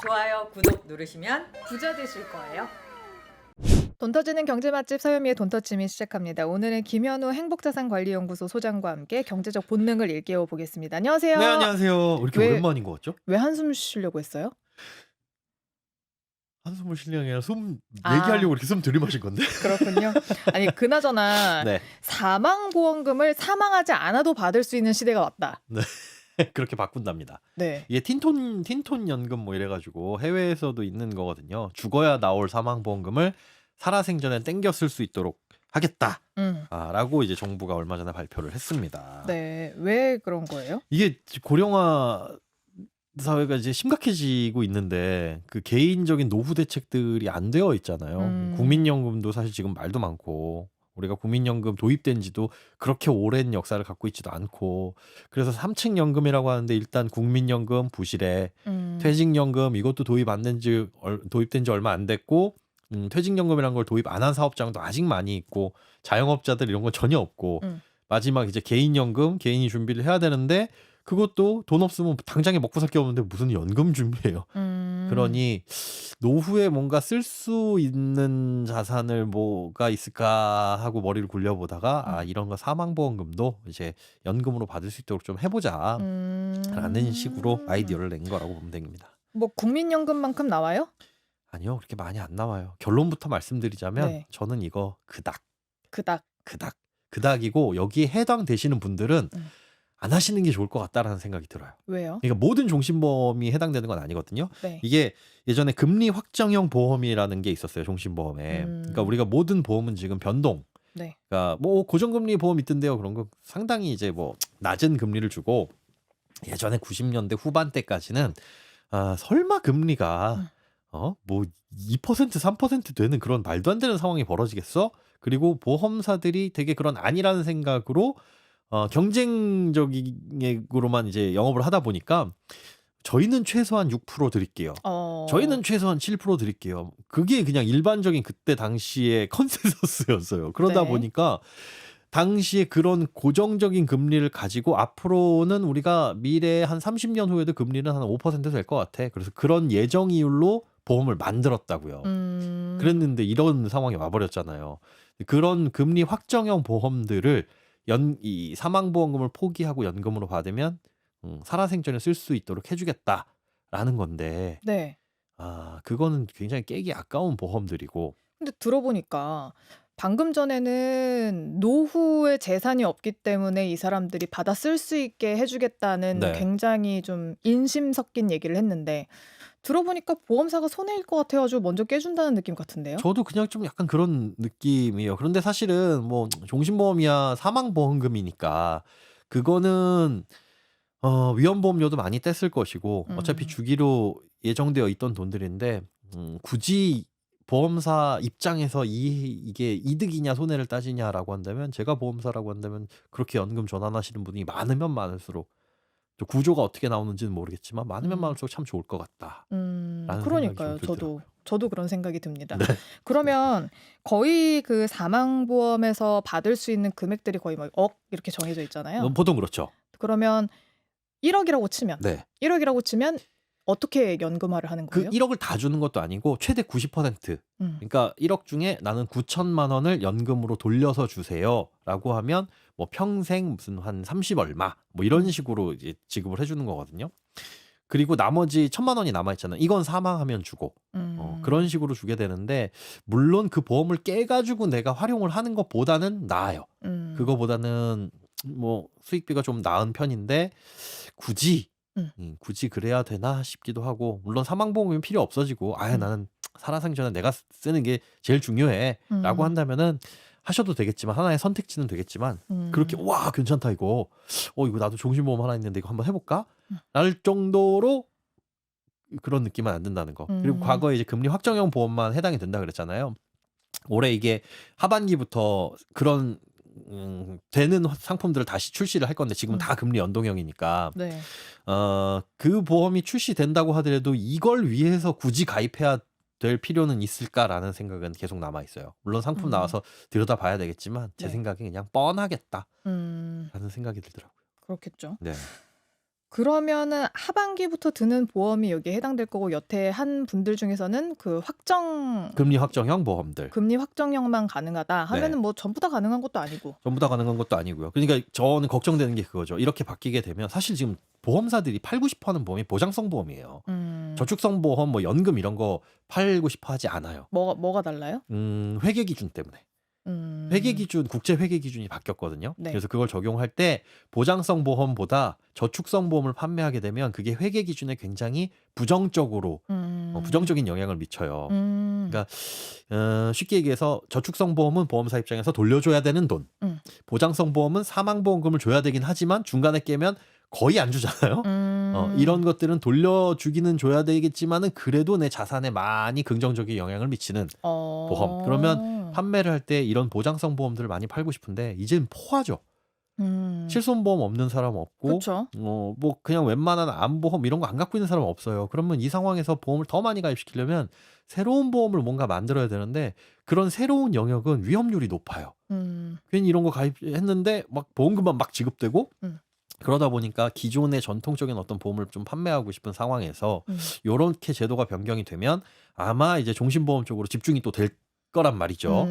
좋아요, 구독 누르시면 부자 되실 거예요. 돈 터지는 경제 맛집 서유미의 돈 터짐이 시작합니다. 오늘은 김현우 행복자산관리연구소 소장과 함께 경제적 본능을 일깨워 보겠습니다. 안녕하세요. 네, 안녕하세요. 왜 이렇게 왜- 오랜만인 것 같죠? 왜 한숨 쉬려고 했어요? 한숨을 쉬려이 아니라 숨 아. 얘기하려고 이렇게 숨 들이마신 건데. 그렇군요. 아니 그나저나 네. 사망보험금을 사망하지 않아도 받을 수 있는 시대가 왔다. 그렇게 바꾼답니다. 네. 이게 틴톤 연금 뭐 이래가지고 해외에서도 있는 거거든요. 죽어야 나올 사망보험금을 살아생전에 땡겨 쓸 수 있도록 하겠다. 라고 이제 정부가 얼마 전에 발표를 했습니다. 네. 왜 그런 거예요? 이게 고령화 사회가 이제 심각해지고 있는데 그 개인적인 노후 대책들이 안 되어 있잖아요. 국민연금도 사실 지금 말도 많고 우리가 국민연금 도입된 지도 그렇게 오랜 역사를 갖고 있지도 않고 그래서 3층 연금이라고 하는데 일단 국민연금 부실해 퇴직연금 이것도 도입된 지 얼마 안 됐고 퇴직연금이라는 걸 도입 안 한 사업장도 아직 많이 있고 자영업자들 이런 건 전혀 없고 마지막 이제 개인연금 개인이 준비를 해야 되는데 그것도 돈 없으면 당장에 먹고 살 게 없는데 무슨 연금 준비해요. 그러니 노후에 뭔가 쓸 수 있는 자산을 뭐가 있을까 하고 머리를 굴려보다가 이런 거 사망보험금도 이제 연금으로 받을 수 있도록 좀 해보자 라는 식으로 아이디어를 낸 거라고 보면 됩니다. 뭐 국민연금만큼 나와요? 아니요, 그렇게 많이 안 나와요. 결론부터 말씀드리자면 네. 저는 이거 그닥 그닥. 그닥이고 여기에 해당되시는 분들은 안 하시는 게 좋을 것 같다라는 생각이 들어요. 왜요? 그러니까 모든 종신보험이 해당되는 건 아니거든요. 네. 이게 예전에 금리 확정형 보험이라는 게 있었어요, 종신보험에. 그러니까 우리가 모든 보험은 지금 변동. 네. 그러니까 뭐 고정금리 보험 있던데요. 그런 거 상당히 이제 뭐 낮은 금리를 주고 예전에 90년대 후반때까지는 설마 금리가 뭐 2% 3% 되는 그런 말도 안 되는 상황이 벌어지겠어? 그리고 보험사들이 되게 그런 아니라는 생각으로 경쟁적으로만 이제 영업을 하다 보니까 저희는 최소한 6% 드릴게요. 저희는 최소한 7% 드릴게요. 그게 그냥 일반적인 그때 당시의 컨센서스였어요. 그러다 네. 보니까 당시에 그런 고정적인 금리를 가지고 앞으로는 우리가 미래 한 30년 후에도 금리는 한 5% 될 것 같아. 그래서 그런 예정 이율로 보험을 만들었다고요. 그랬는데 이런 상황이 와버렸잖아요. 그런 금리 확정형 보험들을 이 사망보험금을 포기하고 연금으로 받으면 살아생전에 쓸 수 있도록 해주겠다라는 건데 네. 그거는 굉장히 깨기 아까운 보험들이고 근데 들어보니까 방금 전에는 노후에 재산이 없기 때문에 이 사람들이 받아 쓸 수 있게 해주겠다는 네. 굉장히 좀 인심 섞인 얘기를 했는데 들어보니까 보험사가 손해일 것 같아가지고 먼저 깨준다는 느낌 같은데요? 저도 그냥 좀 약간 그런 느낌이에요. 그런데 사실은 뭐 종신보험이야 사망보험금이니까 그거는 위험보험료도 많이 뗐을 것이고 어차피 주기로 예정되어 있던 돈들인데 굳이 보험사 입장에서 이게 이득이냐 손해를 따지냐라고 한다면 제가 보험사라고 한다면 그렇게 연금 전환하시는 분이 많으면 많을수록 또 구조가 어떻게 나오는지는 모르겠지만 많으면 많을수록 참 좋을 것 같다. 라는 그러니까요. 생각이 좀 들더라고요. 저도 그런 생각이 듭니다. 네. 그러면 거의 그 사망보험에서 받을 수 있는 금액들이 거의 막 억 이렇게 정해져 있잖아요. 보통 그렇죠. 그러면 1억이라고 치면 네. 1억이라고 치면 어떻게 연금화를 하는 그 거예요? 1억을 다 주는 것도 아니고 최대 90%. 음. 그러니까 1억 중에 나는 9천만 원을 연금으로 돌려서 주세요라고 하면 뭐 평생 무슨 한 30 얼마 뭐 이런 식으로 이제 지급을 해주는 거거든요. 그리고 나머지 1천만 원이 남아 있잖아요. 이건 사망하면 주고 그런 식으로 주게 되는데 물론 그 보험을 깨가지고 내가 활용을 하는 것보다는 나아요. 그거보다는 뭐 수익비가 좀 나은 편인데 굳이 그래야 되나 싶기도 하고 물론 사망보험이 필요 없어지고 나는 살아생전에 내가 쓰는 게 제일 중요해라고 한다면은 하셔도 되겠지만 하나의 선택지는 되겠지만 그렇게 와 괜찮다 이거 이거 나도 종신보험 하나 있는데 이거 한번 해볼까? 랄 정도로 그런 느낌은 안 든다는 거. 그리고 과거에 이제 금리 확정형 보험만 해당이 된다 그랬잖아요. 올해 이게 하반기부터 그런 되는 상품들을 다시 출시를 할 건데 지금은 다 금리 연동형이니까 네. 그 보험이 출시된다고 하더라도 이걸 위해서 굳이 가입해야 될 필요는 있을까라는 생각은 계속 남아 있어요. 물론 상품 나와서 들여다봐야 되겠지만 제 네. 생각엔 그냥 뻔하겠다라는 음, 생각이 들더라고요. 그렇겠죠. 네. 그러면은 하반기부터 드는 보험이 여기에 해당될 거고 여태 한 분들 중에서는 그 확정 금리 확정형 보험들. 금리 확정형만 가능하다 네. 하면은 뭐 전부 다 가능한 것도 아니고. 전부 다 가능한 것도 아니고요. 그러니까 저는 걱정되는 게 그거죠. 이렇게 바뀌게 되면 사실 지금 보험사들이 팔고 싶어 하는 보험이 보장성 보험이에요. 저축성 보험 뭐 연금 이런 거 팔고 싶어 하지 않아요. 뭐가 달라요? 회계 기준 때문에. 회계 기준, 국제 회계 기준이 바뀌었거든요. 네. 그래서 그걸 적용할 때 보장성 보험보다 저축성 보험을 판매하게 되면 그게 회계 기준에 굉장히 부정적으로 부정적인 영향을 미쳐요. 그러니까 쉽게 얘기해서 저축성 보험은 보험사 입장에서 돌려줘야 되는 돈, 보장성 보험은 사망보험금을 줘야 되긴 하지만 중간에 깨면 거의 안 주잖아요. 이런 것들은 돌려주기는 줘야 되겠지만은 그래도 내 자산에 많이 긍정적인 영향을 미치는 보험. 그러면 판매를 할 때 이런 보장성 보험들을 많이 팔고 싶은데 이제는 포화죠. 실손보험 없는 사람 없고, 그렇죠. 뭐 그냥 웬만한 암보험 이런 거 안 갖고 있는 사람 없어요. 그러면 이 상황에서 보험을 더 많이 가입시키려면 새로운 보험을 뭔가 만들어야 되는데 그런 새로운 영역은 위험률이 높아요. 괜히 이런 거 가입했는데 막 보험금만 막 지급되고 그러다 보니까 기존의 전통적인 어떤 보험을 좀 판매하고 싶은 상황에서 요렇게 제도가 변경이 되면 아마 이제 종신보험 쪽으로 집중이 또 될 거란 말이죠.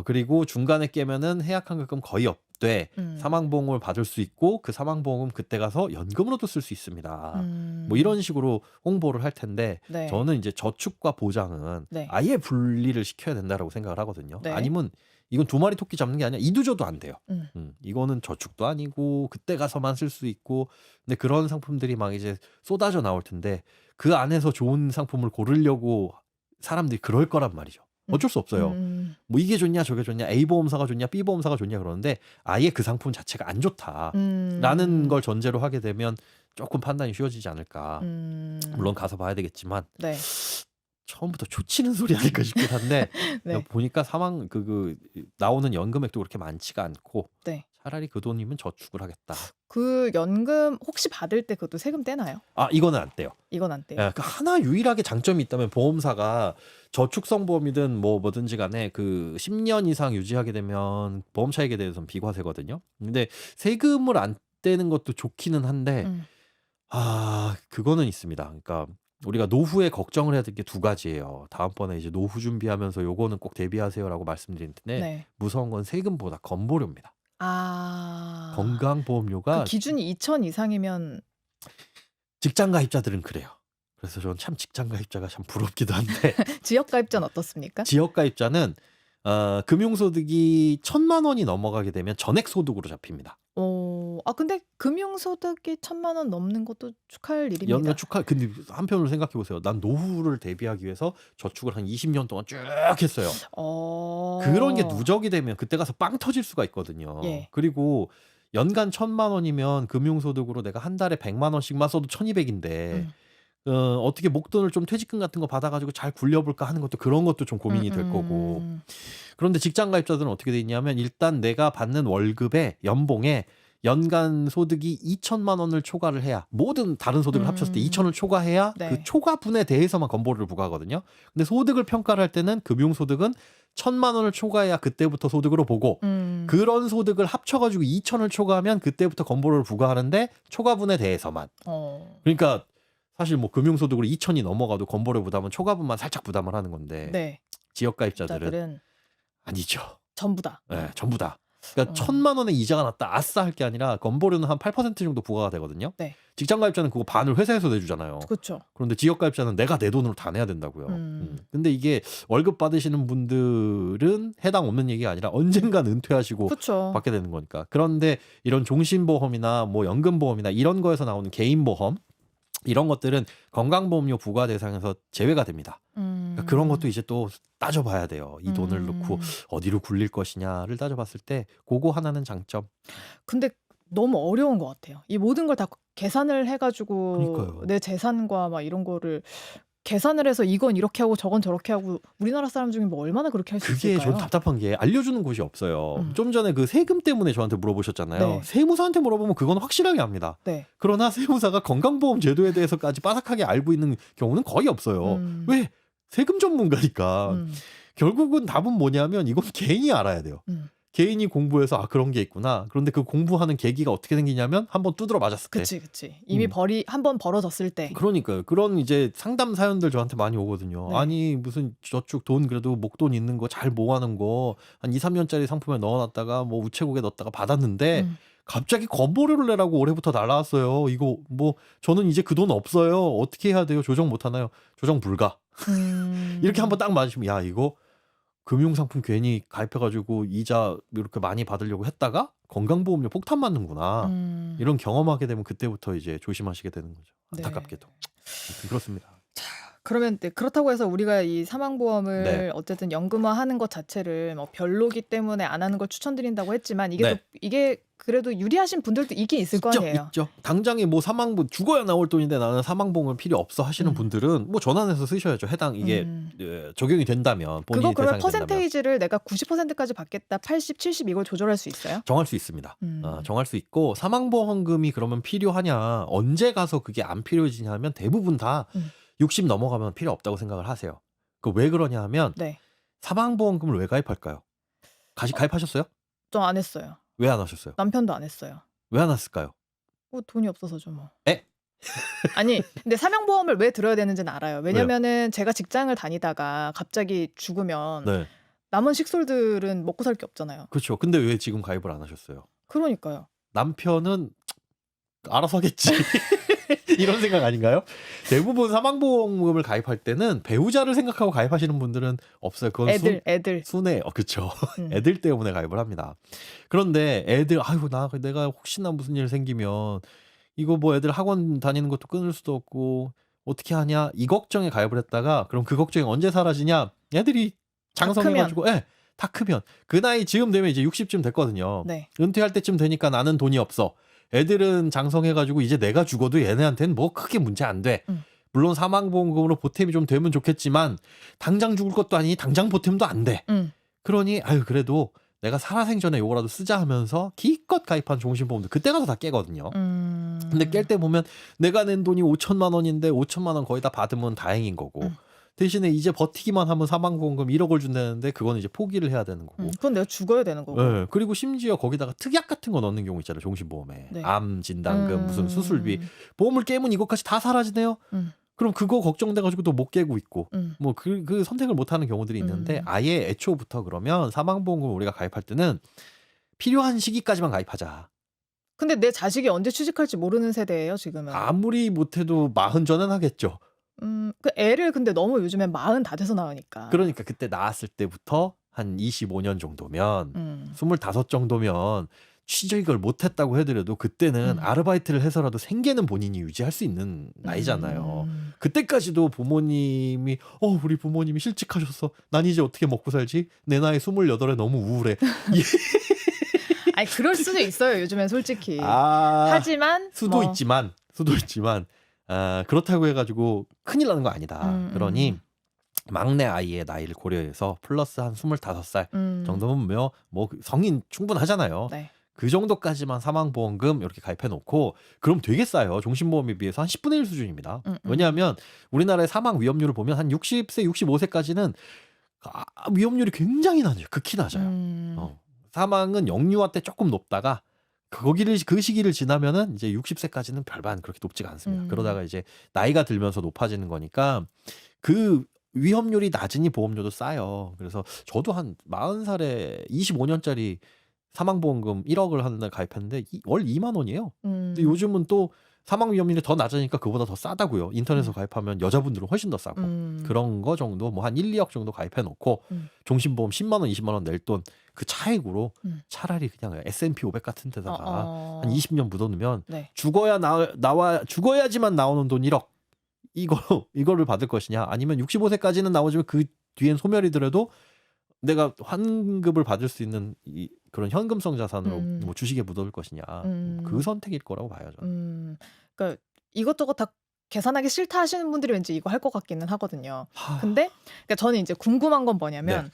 그리고 중간에 깨면은 해약환급금 거의 없되 사망보험을 받을 수 있고 그 사망보험은 그때 가서 연금으로도 쓸 수 있습니다. 뭐 이런 식으로 홍보를 할 텐데 네. 저는 이제 저축과 보장은 네. 아예 분리를 시켜야 된다라고 생각을 하거든요. 네. 아니면 이건 두 마리 토끼 잡는 게 아니라 이두저도 안 돼요. 이거는 저축도 아니고 그때 가서만 쓸 수 있고 근데 그런 상품들이 막 이제 쏟아져 나올 텐데 그 안에서 좋은 상품을 고르려고 사람들이 그럴 거란 말이죠. 어쩔 수 없어요. 뭐 이게 좋냐 저게 좋냐 A 보험사가 좋냐 B 보험사가 좋냐 그러는데 아예 그 상품 자체가 안 좋다라는 걸 전제로 하게 되면 조금 판단이 쉬워지지 않을까. 물론 가서 봐야 되겠지만 네. 처음부터 초치는 소리 아닐까 싶긴 한데 네. 보니까 사망 나오는 연금액도 그렇게 많지가 않고 네. 차라리 그 돈이면 저축을 하겠다. 그 연금 혹시 받을 때 그것도 세금 떼나요? 이거는 안 떼요. 이건 안 떼요. 그 하나 유일하게 장점이 있다면 보험사가 저축성 보험이든 뭐든지 간에 그 10년 이상 유지하게 되면 보험 차익에 대해서는 비과세거든요. 근데 세금을 안 떼는 것도 좋기는 한데 그거는 있습니다. 그러니까 우리가 노후에 걱정을 해야 될 게 두 가지예요. 다음번에 이제 노후 준비하면서 요거는 꼭 대비하세요라고 말씀드릴 텐데 네. 무서운 건 세금보다 건보료입니다. 아. 건강보험료가 그 기준이 2천 이상이면 직장 가입자들은 그래요. 그래서 저는 참 직장 가입자가 참 부럽기도 한데 지역 가입자는 어떻습니까? 지역 가입자는 금융소득이 1,000만 원이 넘어가게 되면 전액 소득으로 잡힙니다. 근데 금융소득이 1,000만 원 넘는 것도 축하할 일입니다. 연간 근데 한편으로 생각해 보세요. 난 노후를 대비하기 위해서 저축을 한 20년 동안 쭉 했어요. 그런 게 누적이 되면 그때 가서 빵 터질 수가 있거든요. 예. 그리고 연간 1,000만 원이면 금융소득으로 내가 한 달에 100만 원씩만 써도 1,200인데 어떻게 목돈을 좀 퇴직금 같은 거 받아가지고 잘 굴려볼까 하는 것도 그런 것도 좀 고민이 될 거고. 그런데 직장 가입자들은 어떻게 돼 있냐면 일단 내가 받는 월급에 연봉에 연간 소득이 2천만 원을 초과를 해야 모든 다른 소득을 합쳤을 때 2천을 초과해야 네. 그 초과분에 대해서만 건보료를 부과하거든요. 근데 소득을 평가를 할 때는 금융소득은 1,000만 원을 초과해야 그때부터 소득으로 보고 그런 소득을 합쳐가지고 2천을 초과하면 그때부터 건보료를 부과하는데 초과분에 대해서만. 그러니까 사실 뭐 금융소득으로 2천이 넘어가도 건보료 부담은 초과분만 살짝 부담을 하는 건데 네. 지역 가입자들은 자들은 아니죠. 전부 다. 네, 전부 다. 그러니까 1,000만 원의 이자가 났다. 아싸 할 게 아니라 건보료는 한 8% 정도 부과가 되거든요. 네. 직장 가입자는 그거 반을 회사에서 내주잖아요. 그렇죠. 그런데 지역 가입자는 내가 내 돈으로 다 내야 된다고요. 근데 이게 월급 받으시는 분들은 해당 없는 얘기가 아니라 언젠간 은퇴하시고 그렇죠. 받게 되는 거니까. 그런데 이런 종신보험이나 뭐 연금보험이나 이런 거에서 나오는 개인보험 이런 것들은 건강보험료 부과 대상에서 제외가 됩니다. 그러니까 그런 것도 이제 또 따져봐야 돼요. 이 돈을 넣고 어디로 굴릴 것이냐를 따져봤을 때 그거 하나는 장점. 근데 너무 어려운 것 같아요. 이 모든 걸 다 계산을 해가지고 그러니까요. 내 재산과 막 이런 거를 계산을 해서 이건 이렇게 하고 저건 저렇게 하고 우리나라 사람 중에 뭐 얼마나 그렇게 할 수 그게 있을까요? 전 답답한 게 알려주는 곳이 없어요. 좀 전에 그 세금 때문에 저한테 물어보셨잖아요. 네. 세무사한테 물어보면 그건 확실하게 압니다. 네. 그러나 세무사가 건강보험 제도에 대해서까지 빠삭하게 알고 있는 경우는 거의 없어요. 왜? 세금 전문가니까. 결국은 답은 뭐냐면 이건 개인이 알아야 돼요. 개인이 공부해서 아 그런 게 있구나. 그런데 그 공부하는 계기가 어떻게 생기냐면 한번 두드러 맞았을 때. 그치. 이미 음. 벌이 한 번 벌어졌을 때. 그러니까요. 그런 이제 상담 사연들 저한테 많이 오거든요. 네. 아니 무슨 저축 돈 그래도 목돈 있는 거 잘 모아놓은 거 한 2-3년짜리 상품에 넣어놨다가 뭐 우체국에 넣었다가 받았는데 음. 갑자기 거보료를 내라고 올해부터 날라왔어요. 이거 뭐 저는 이제 그 돈 없어요. 어떻게 해야 돼요? 조정 못 하나요? 조정 불가. 이렇게 한번 딱 맞으시면 야 이거 금융상품 괜히 가입해가지고 이자 이렇게 많이 받으려고 했다가 건강보험료 폭탄 맞는구나. 음. 이런 경험하게 되면 그때부터 이제 조심하시게 되는 거죠. 네. 안타깝게도. 아무튼 그렇습니다. 그러면 네, 그렇다고 해서 우리가 이 사망보험을 네. 어쨌든 연금화하는 것 자체를 뭐 별로기 때문에 안 하는 걸 추천드린다고 했지만 이게 네. 또 이게 그래도 유리하신 분들도 있긴 있을 거 아니에요. 있죠. 당장에 뭐 사망보험 죽어야 나올 돈인데 나는 사망보험은 필요 없어 하시는 음. 분들은 뭐 전환해서 쓰셔야죠. 해당 이게 적용이 된다면 그거 본인이 그러면 대상이 된다면 퍼센테이지를 내가 90%까지 받겠다, 80, 70 이걸 조절할 수 있어요? 정할 수 있습니다. 음. 정할 수 있고 사망보험금이 그러면 필요하냐 언제 가서 그게 안 필요해지냐면 대부분 다 60 넘어가면 필요 없다고 생각을 하세요. 그 왜 그러냐 하면 네. 사망보험금을 왜 가입할까요? 가입하셨어요? 저 안 했어요. 왜 안 하셨어요? 남편도 안 했어요. 왜 안 했을까요? 뭐 돈이 없어서죠 뭐. 에? 아니 근데 사망보험을 왜 들어야 되는지는 알아요. 왜냐면은 제가 직장을 다니다가 갑자기 죽으면 네. 남은 식솔들은 먹고 살 게 없잖아요. 그렇죠. 근데 왜 지금 가입을 안 하셨어요? 그러니까요. 남편은 알아서 하겠지. 이런 생각 아닌가요? 대부분 사망보험금을 가입할 때는 배우자를 생각하고 가입하시는 분들은 없어요. 그건 애들. 순해. 그쵸. 음. 애들 때문에 가입을 합니다. 그런데 애들, 아이고, 내가 혹시나 무슨 일 생기면 이거 뭐 애들 학원 다니는 것도 끊을 수도 없고 어떻게 하냐? 이 걱정에 가입을 했다가 그럼 그 걱정이 언제 사라지냐? 애들이 장성해가지고, 다 크면. 그 나이 지금 되면 이제 60쯤 됐거든요. 네. 은퇴할 때쯤 되니까 나는 돈이 없어. 애들은 장성해가지고 이제 내가 죽어도 얘네한테는 뭐 크게 문제 안 돼. 물론 사망보험금으로 보탬이 좀 되면 좋겠지만 당장 죽을 것도 아니니 당장 보탬도 안 돼. 그러니 그래도 내가 살아생전에 요거라도 쓰자 하면서 기껏 가입한 종신보험도 그때 가서 다 깨거든요. 근데 깰 때 보면 내가 낸 돈이 5천만 원인데 5천만 원 거의 다 받으면 다행인 거고 대신에 이제 버티기만 하면 사망보험금 1억을 준다는데 그거는 이제 포기를 해야 되는 거고. 그건 내가 죽어야 되는 거고. 네, 그리고 심지어 거기다가 특약 같은 거 넣는 경우 있잖아요. 종신보험에. 네. 암 진단금 무슨 수술비. 보험을 깨면 이것까지 다 사라지네요. 그럼 그거 걱정돼가지고 또 못 깨고 있고 뭐 그 선택을 못하는 경우들이 있는데 아예 애초부터 그러면 사망보험금 우리가 가입할 때는 필요한 시기까지만 가입하자. 근데 내 자식이 언제 취직할지 모르는 세대예요 지금은. 아무리 못해도 40 전은 하겠죠. 그 애를 근데 너무 요즘에 40 다 돼서 낳으니까. 그러니까 그때 낳았을 때부터 한 25년 정도면 25 정도면 취직을 못했다고 해더라도 그때는 아르바이트를 해서라도 생계는 본인이 유지할 수 있는 나이잖아요. 그때까지도 부모님이 우리 부모님이 실직하셨어. 난 이제 어떻게 먹고 살지? 내 나이 28에 너무 우울해. 아니 그럴 수도 있어요. 요즘엔 솔직히. 아, 하지만 수도 있지만 그렇다고 해가지고 큰일 나는 거 아니다. 그러니 막내 아이의 나이를 고려해서 플러스 한 25살 정도면 뭐 성인 충분하잖아요. 네. 그 정도까지만 사망보험금 이렇게 가입해 놓고 그럼 되게 싸요. 종신보험에 비해서 한 10분의 1 수준입니다. 왜냐하면 우리나라의 사망 위험률을 보면 한 60세, 65세까지는 위험률이 굉장히 낮아요. 극히 낮아요. 사망은 영유아 때 조금 높다가 그 시기를 지나면은 이제 60세까지는 별반 그렇게 높지가 않습니다. 그러다가 이제 나이가 들면서 높아지는 거니까 그 위험률이 낮으니 보험료도 싸요. 그래서 저도 한 40살에 25년짜리 사망보험금 1억을 하는 날 가입했는데 월 2만 원이에요. 근데 요즘은 또 사망 위험률이 더 낮으니까 그보다 더 싸다고요. 인터넷에서 가입하면 여자분들은 훨씬 더 싸고 그런 거 정도 뭐 한 1, 2억 정도 가입해 놓고 종신보험 10만 원, 20만 원 낼 돈 그 차액으로 차라리 그냥 S&P 500 같은 데다가 한 20년 묻어놓으면 네. 죽어야지만 나오는 돈 1억 이거를 받을 것이냐 아니면 65세까지는 나오지만 그 뒤엔 소멸이더라도 내가 환급을 받을 수 있는 그런 현금성 자산으로 뭐 주식에 묻어둘 것이냐 그 선택일 거라고 봐요 저는. 그러니까 이것저것 다 계산하기 싫다 하시는 분들이 왠지 이거 할 것 같기는 하거든요. 근데 그러니까 저는 이제 궁금한 건 뭐냐면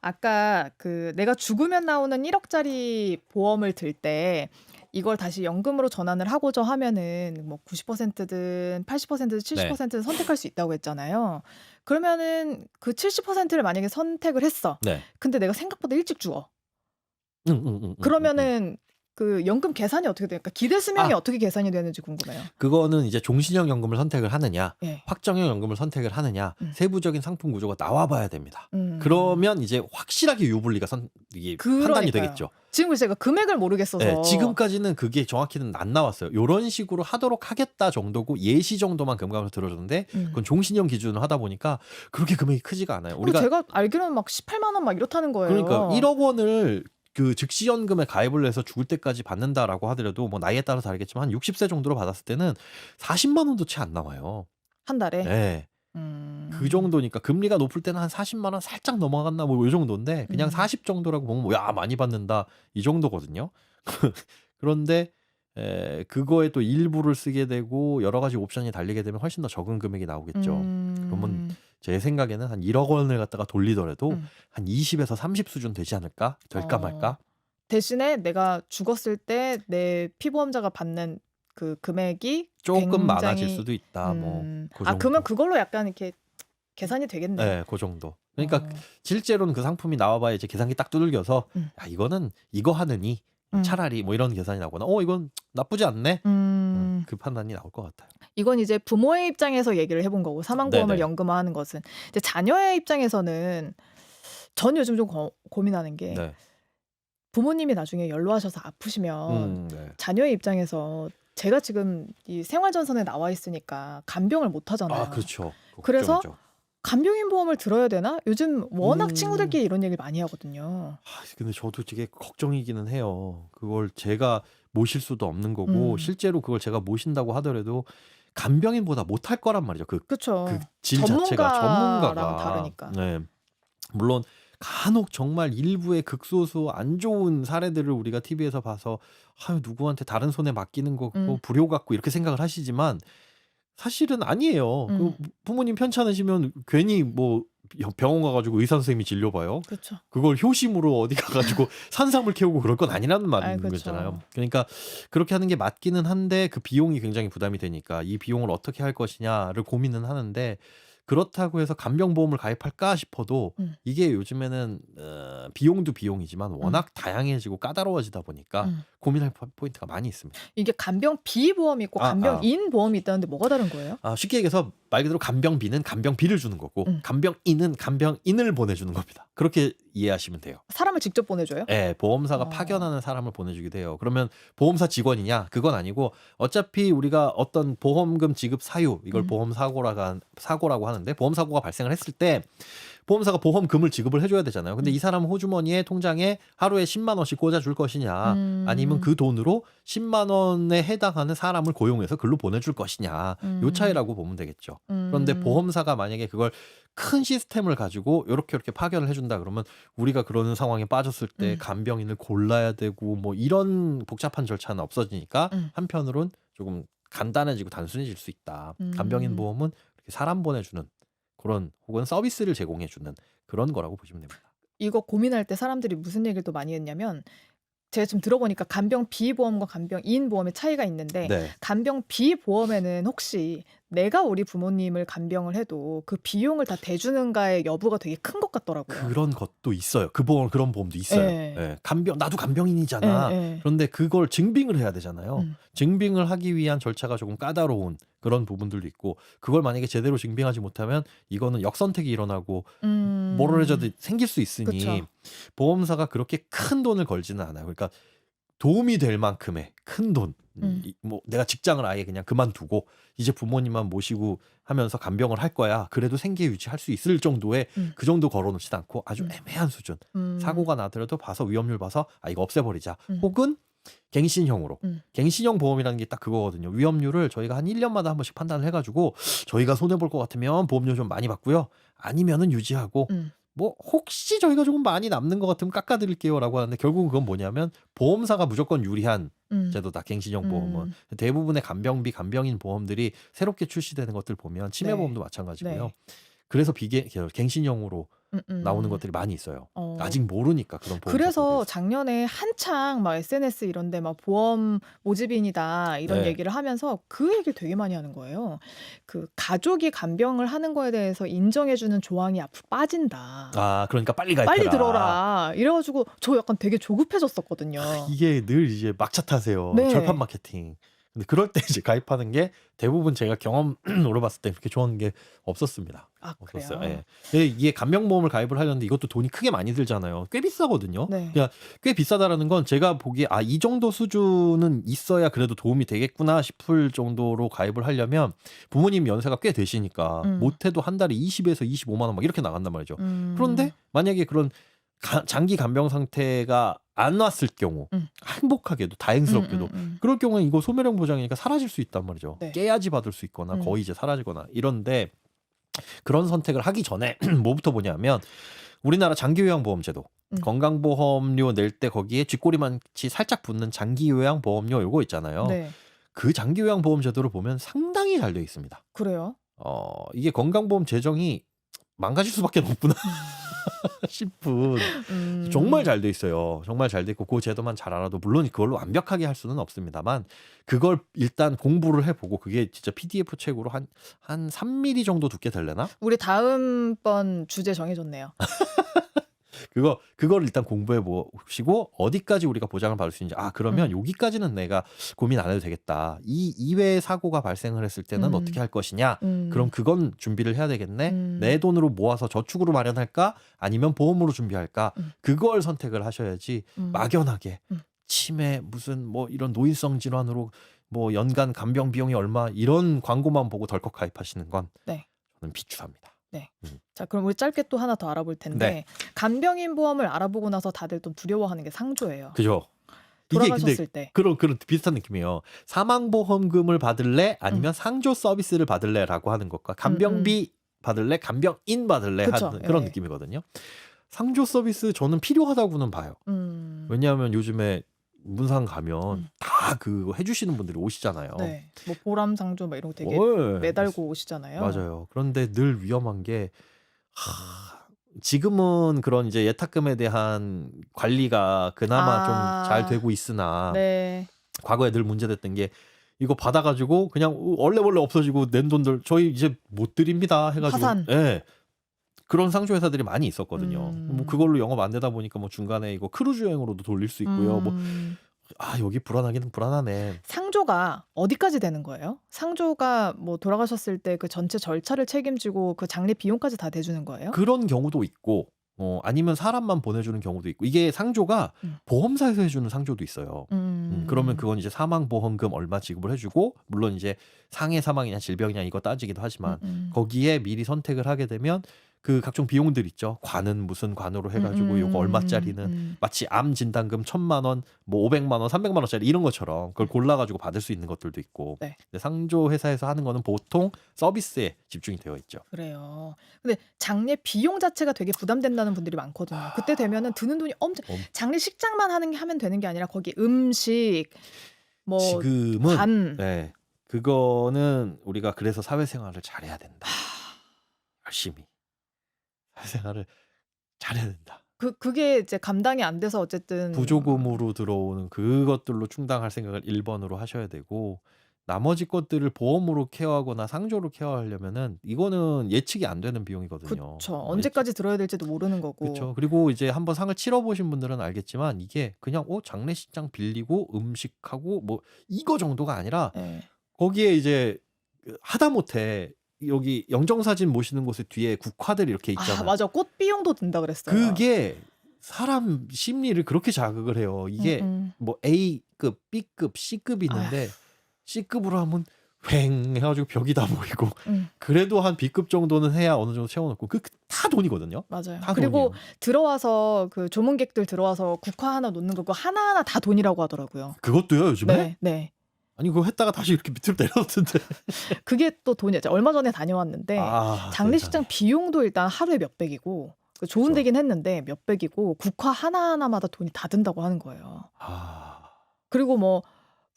아까 그 내가 죽으면 나오는 1억짜리 보험을 들 때 이걸 다시 연금으로 전환을 하고자 하면은 뭐 90%든 80%든 70%든 선택할 수 있다고 했잖아요. 그러면은 그 70%를 만약에 선택을 했어. 근데 내가 생각보다 일찍 죽어. 그러면은 그 연금 계산이 어떻게 될까? 기대 수명이 아. 어떻게 계산이 되는지 궁금해요. 그거는 이제 종신형 연금을 선택을 하느냐, 예. 확정형 연금을 선택을 하느냐, 세부적인 상품 구조가 나와 봐야 됩니다. 음. 그러면 이제 확실하게 유불리가 이게 판단이 그러니까요. 되겠죠. 지금 제가 금액을 모르겠어서. 네, 지금까지는 그게 정확히는 안 나왔어요. 요런 식으로 하도록 하겠다 정도고 예시 정도만 금감을 들어줬는데 그건 종신형 기준으로 하다 보니까 그렇게 금액이 크지가 않아요. 그리고 우리가 제가 알기로는 막 18만 원 막 이렇다는 거예요. 그러니까 1억 원을 그 즉시연금에 가입을 해서 죽을 때까지 받는다라고 하더라도 뭐 나이에 따라 다르겠지만 한 60세 정도로 받았을 때는 40만 원도 채 안 나와요. 한 달에. 네. 그 정도니까 금리가 높을 때는 한 40만 원 살짝 넘어갔나 뭐 이 정도인데 그냥 40 정도라고 보면 뭐 야 많이 받는다 이 정도거든요. 그런데 그거에 또 일부를 쓰게 되고 여러 가지 옵션이 달리게 되면 훨씬 더 적은 금액이 나오겠죠. 그러면 제 생각에는 한 1억 원을 갖다가 돌리더라도 한 20에서 30 수준 되지 않을까? 될까 말까? 대신에 내가 죽었을 때 내 피보험자가 받는 그 금액이 조금 많아질 굉장히 수도 있다. 뭐 그 아 정도. 그러면 그걸로 약간 이렇게 계산이 되겠네. 네, 그 정도. 그러니까 실제로는 그 상품이 나와봐야 이제 계산기 딱 두들겨서 야 이거는 이거 하느니 차라리 뭐 이런 계산이 나거나 이건 나쁘지 않네. 그 판단이 나올 것 같아요. 이건 이제 부모의 입장에서 얘기를 해본 거고 사망보험을 네네. 연금화하는 것은 이제 자녀의 입장에서는 전 요즘 좀 고민하는 게 네. 부모님이 나중에 연로하셔서 아프시면 네. 자녀의 입장에서 제가 지금 이 생활전선에 나와 있으니까 간병을 못 하잖아요. 아, 그렇죠. 그래서 걱정이죠. 간병인 보험을 들어야 되나? 요즘 워낙 음. 친구들끼리 이런 얘기를 많이 하거든요. 근데 저도 되게 걱정이기는 해요. 그걸 제가 모실 수도 없는 거고 실제로 그걸 제가 모신다고 하더라도 간병인보다 못할 거란 말이죠. 그렇죠. 그 질 자체가 전문가랑 전문가가 다르니까. 네. 물론 간혹 정말 일부의 극소수 안 좋은 사례들을 우리가 TV에서 봐서 아유 누구한테 다른 손에 맡기는 거고 불효 같고 이렇게 생각을 하시지만 사실은 아니에요. 그 부모님 편찮으시면 괜히 뭐 병원 가가지고 의사 선생님이 진료봐요. 그렇죠. 그걸 효심으로 어디 가가지고 산삼을 캐오고 그럴 건 아니라는 말인 그쵸. 거잖아요. 그러니까 그렇게 하는 게 맞기는 한데 그 비용이 굉장히 부담이 되니까 이 비용을 어떻게 할 것이냐를 고민은 하는데 그렇다고 해서 간병보험을 가입할까 싶어도 이게 요즘에는 비용도 비용이지만 워낙 다양해지고 까다로워지다 보니까 고민할 포인트가 많이 있습니다. 이게 간병 비보험이 있고 간병인 보험이 있다는데 뭐가 다른 거예요? 쉽게 얘기해서 말 그대로 간병비는 간병비를 주는 거고 간병인은 간병인을 보내주는 겁니다. 그렇게 이해하시면 돼요. 사람을 직접 보내줘요? 네, 보험사가 파견하는 사람을 보내주기도 해요. 그러면 보험사 직원이냐? 그건 아니고 어차피 우리가 어떤 보험금 지급 사유 이걸 보험 사고라고 하는데 보험 사고가 발생을 했을 때 보험사가 보험금을 지급을 해줘야 되잖아요. 근데 이 사람 호주머니에 통장에 하루에 10만 원씩 꽂아줄 것이냐 아니면 그 돈으로 10만 원에 해당하는 사람을 고용해서 글로 보내줄 것이냐 요 차이라고 보면 되겠죠. 그런데 보험사가 만약에 그걸 큰 시스템을 가지고 이렇게 파견을 해준다 그러면 우리가 그러는 상황에 빠졌을 때 간병인을 골라야 되고 뭐 이런 복잡한 절차는 없어지니까 한편으론 조금 간단해지고 단순해질 수 있다. 간병인 보험은 이렇게 사람 보내주는 그런 혹은 서비스를 제공해주는 그런 거라고 보시면 됩니다. 이거 고민할 때 사람들이 무슨 얘기를 또 많이 했냐면 제가 지금 들어보니까 간병 비보험과 간병인 보험의 차이가 있는데 네. 간병 비보험에는 혹시 내가 우리 부모님을 간병을 해도 그 비용을 다 대주는가의 여부가 되게 큰 것 같더라고요. 그런 것도 있어요. 그런 보험도 있어요. 네. 예, 나도 간병인이잖아. 네. 그런데 그걸 증빙을 해야 되잖아요. 증빙을 하기 위한 절차가 조금 까다로운 그런 부분들도 있고 그걸 만약에 제대로 증빙하지 못하면 이거는 역선택이 일어나고 모럴해저도 생길 수 있으니 그쵸. 보험사가 그렇게 큰 돈을 걸지는 않아요. 그러니까 도움이 될 만큼의 큰 돈. 뭐 내가 직장을 아예 그냥 그만두고 이제 부모님만 모시고 하면서 간병을 할 거야. 그래도 생계 유지할 수 있을 정도의 그 정도 걸어놓지도 않고 아주 애매한 수준. 사고가 나더라도 봐서 위험률 봐서 이거 없애버리자. 혹은 갱신형으로. 갱신형 보험이라는 게 딱 그거거든요. 위험률을 저희가 한 1년마다 한 번씩 판단을 해가지고 저희가 손해볼 것 같으면 보험료 좀 많이 받고요. 아니면은 유지하고 뭐 혹시 저희가 조금 많이 남는 것 같으면 깎아드릴게요라고 하는데 결국은 그건 뭐냐면 보험사가 무조건 유리한 제도다. 갱신형 보험은 대부분의 간병비, 간병인 보험들이 새롭게 출시되는 것들 보면 치매보험도 마찬가지고요. 네. 그래서 갱신형으로 나오는 것들이 많이 있어요. 어. 아직 모르니까 그런 보험 그래서 사업에 대해서. 작년에 한창 막 SNS 이런데 막 보험 모집인이다 이런 네. 얘기를 하면서 그 얘기를 되게 많이 하는 거예요. 그 가족이 간병을 하는 거에 대해서 인정해주는 조항이 앞으로 빠진다. 아, 그러니까 빨리 가입해라. 빨리 들어라. 이래가지고 저 약간 되게 조급해졌었거든요. 이게 늘 이제 막차 타세요. 네. 절판 마케팅. 근데 그럴 때 이제 가입하는 게 대부분 제가 경험으로 봤을 때 그렇게 좋은 게 없었습니다. 아 없었어요. 그래요? 예. 근데 이게 간병보험을 가입을 하려는데 이것도 돈이 크게 많이 들잖아요. 꽤 비싸거든요. 네. 그러니까 꽤 비싸다라는 건 제가 보기에 아, 이 정도 수준은 있어야 그래도 도움이 되겠구나 싶을 정도로 가입을 하려면 부모님 연세가 꽤 되시니까 못해도 한 달에 20에서 25만 원 막 이렇게 나간단 말이죠. 그런데 만약에 그런 장기 간병 상태가 안 왔을 경우 행복하게도 다행스럽게도 그럴 경우에 이거 소멸형 보장이니까 사라질 수 있단 말이죠. 네. 깨야지 받을 수 있거나 거의 이제 사라지거나 이런데 그런 선택을 하기 전에 뭐부터 보냐면 우리나라 장기요양보험제도 건강보험료 낼 때 거기에 쥐꼬리만치 살짝 붙는 장기요양보험료 요거 있잖아요. 네. 그 장기요양보험제도를 보면 상당히 잘 되어 있습니다. 그래요? 이게 건강보험 재정이 망가질 수밖에 없구나 싶은 정말 잘 돼 있어요. 정말 잘 돼 있고 그 제도만 잘 알아도 물론 그걸로 완벽하게 할 수는 없습니다만 그걸 일단 공부를 해보고 그게 진짜 PDF 책으로 한 3mm 정도 두께 될래나? 우리 다음번 주제 정해졌네요. 그걸 일단 공부해 보시고 어디까지 우리가 보장을 받을 수 있는지 그러면 여기까지는 내가 고민 안 해도 되겠다. 이 이외의 사고가 발생을 했을 때는 어떻게 할 것이냐. 그럼 그건 준비를 해야 되겠네. 내 돈으로 모아서 저축으로 마련할까? 아니면 보험으로 준비할까? 그걸 선택을 하셔야지 막연하게 치매 무슨 뭐 이런 노인성 질환으로 뭐 연간 간병 비용이 얼마 이런 광고만 보고 덜컥 가입하시는 건 네. 저는 비추합니다. 네. 자, 그럼 우리 짧게 또 하나 더 알아볼 텐데 네. 간병인 보험을 알아보고 나서 다들 좀 두려워하는 게 상조예요. 그죠? 이게 돌아가셨을 때. 그런 비슷한 느낌이에요. 사망보험금을 받을래? 아니면 상조 서비스를 받을래?라고 하는 것과 간병비 받을래? 간병인 받을래? 그쵸. 하는 그런 예. 느낌이거든요. 상조 서비스 저는 필요하다고는 봐요. 왜냐하면 요즘에 문상 가면 다 그거 해주시는 분들이 오시잖아요. 네. 뭐 보람 상조 막 이런 거 되게 네. 매달고 오시잖아요. 맞아요. 그런데 늘 위험한 게 지금은 그런 이제 예탁금에 대한 관리가 그나마 좀 잘 되고 있으나 네. 과거에 늘 문제됐던 게 이거 받아가지고 그냥 원래 없어지고 낸 돈들 저희 이제 못 드립니다 해가지고 파산. 예. 그런 상조 회사들이 많이 있었거든요. 뭐 그걸로 영업 안 되다 보니까 뭐 중간에 이거 크루즈 여행으로도 돌릴 수 있고요. 뭐 여기 불안하기는 불안하네. 상조가 어디까지 되는 거예요? 상조가 뭐 돌아가셨을 때 그 전체 절차를 책임지고 그 장례 비용까지 다 대주는 거예요? 그런 경우도 있고 아니면 사람만 보내주는 경우도 있고 이게 상조가 보험사에서 해주는 상조도 있어요. 그러면 그건 이제 사망보험금 얼마 지급을 해주고 물론 이제 상해 사망이냐 질병이냐 이거 따지기도 하지만 거기에 미리 선택을 하게 되면 그 각종 비용들 있죠. 관은 무슨 관으로 해가지고 요거 얼마짜리는 마치 암 진단금 1,000만 원, 뭐 500만 원, 300만 원짜리 이런 것처럼 그걸 골라가지고 받을 수 있는 것들도 있고. 네. 근데 상조 회사에서 하는 거는 보통 서비스에 집중이 되어 있죠. 그래요. 근데 장례 비용 자체가 되게 부담된다는 분들이 많거든요. 그때 되면은 드는 돈이 장례식장만 하면 되는 게 아니라 거기 음식, 뭐 지금은 관. 네, 그거는 우리가 그래서 사회생활을 잘해야 된다. 열심히 사회생활을 잘해야 된다. 그게 이제 감당이 안 돼서 어쨌든 부조금으로 들어오는 그것들로 충당할 생각을 1번으로 하셔야 되고 나머지 것들을 보험으로 케어하거나 상조로 케어하려면은 이거는 예측이 안 되는 비용이거든요. 그렇죠. 언제까지 들어야 될지도 모르는 거고. 그렇죠. 그리고 이제 한번 상을 치러 보신 분들은 알겠지만 이게 그냥 장례식장 빌리고 음식하고 뭐 이거 정도가 아니라 네. 거기에 이제 하다못해 여기 영정사진 모시는 곳에 뒤에 국화들이 이렇게 있잖아요. 맞아. 꽃 비용도 든다 그랬어요. 그게 사람 심리를 그렇게 자극을 해요. 이게 뭐 A급, B급, C급이 있는데 C급으로 하면 휑 해가지고 벽이 다 보이고 그래도 한 B급 정도는 해야 어느 정도 채워놓고 그 다 돈이거든요. 맞아요. 다 그리고 돈이에요. 들어와서 그 조문객들 들어와서 국화 하나 놓는 거 하나하나 다 돈이라고 하더라고요. 그것도요 요즘에? 네, 네. 아니 그거 했다가 다시 이렇게 밑으로 내려놓던데. 그게 또 돈이었죠. 얼마 전에 다녀왔는데 장례식장 세상에. 비용도 일단 하루에 몇백이고 좋은 그렇죠. 데긴 했는데 몇백이고 국화 하나하나마다 돈이 다 든다고 하는 거예요. 그리고 뭐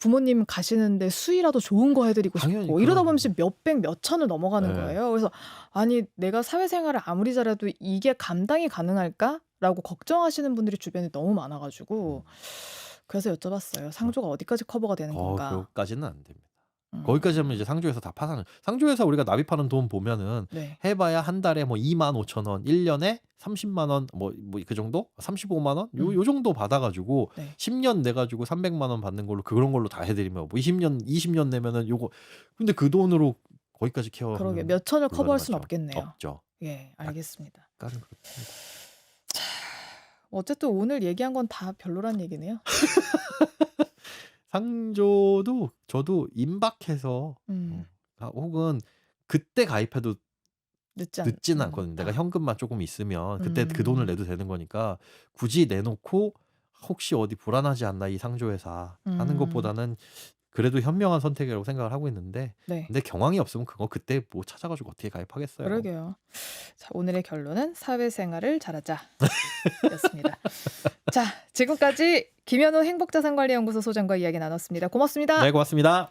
부모님 가시는데 수의라도 좋은 거 해드리고 당연히 싶고 이러다 그런 보면 지금 몇백 몇천을 넘어가는 네. 거예요. 그래서 아니 내가 사회생활을 아무리 잘해도 이게 감당이 가능할까라고 걱정하시는 분들이 주변에 너무 많아가지고 그래서 여쭤봤어요. 상조가 어디까지 커버가 되는 건가? 그거까지는 안 됩니다. 음. 거기까지 하면 이제 상조에서 다 파산을. 상조에서 우리가 납입하는 돈 보면은 네. 해봐야 한 달에 뭐 25,000원, 1년에 30만 원, 뭐 그 정도, 35만 원, 요 정도 받아가지고 네. 10년 내가지고 300만 원 받는 걸로 그런 걸로 다 해드리면 뭐 20년 내면은 요거. 근데 그 돈으로 거기까지 그러게 케어하면 몇 천을 커버할 수는 불가능하죠. 없겠네요. 없죠. 예, 알겠습니다. 약간 그렇습니다. 어쨌든 오늘 얘기한 건 다 별로란 얘기네요. 상조도 저도 임박해서 혹은 그때 가입해도 늦지는 않거든요. 내가 현금만 조금 있으면 그때 그 돈을 내도 되는 거니까 굳이 내놓고 혹시 어디 불안하지 않나 이 상조회사 하는 것보다는 그래도 현명한 선택이라고 생각을 하고 있는데 네. 근데 경황이 없으면 그거 그때 뭐 찾아가지고 어떻게 가입하겠어요. 그러게요. 자, 오늘의 결론은 사회생활을 잘하자 였습니다. 자, 지금까지 김현우 행복자산관리연구소 소장과 이야기 나눴습니다. 고맙습니다. 네, 고맙습니다.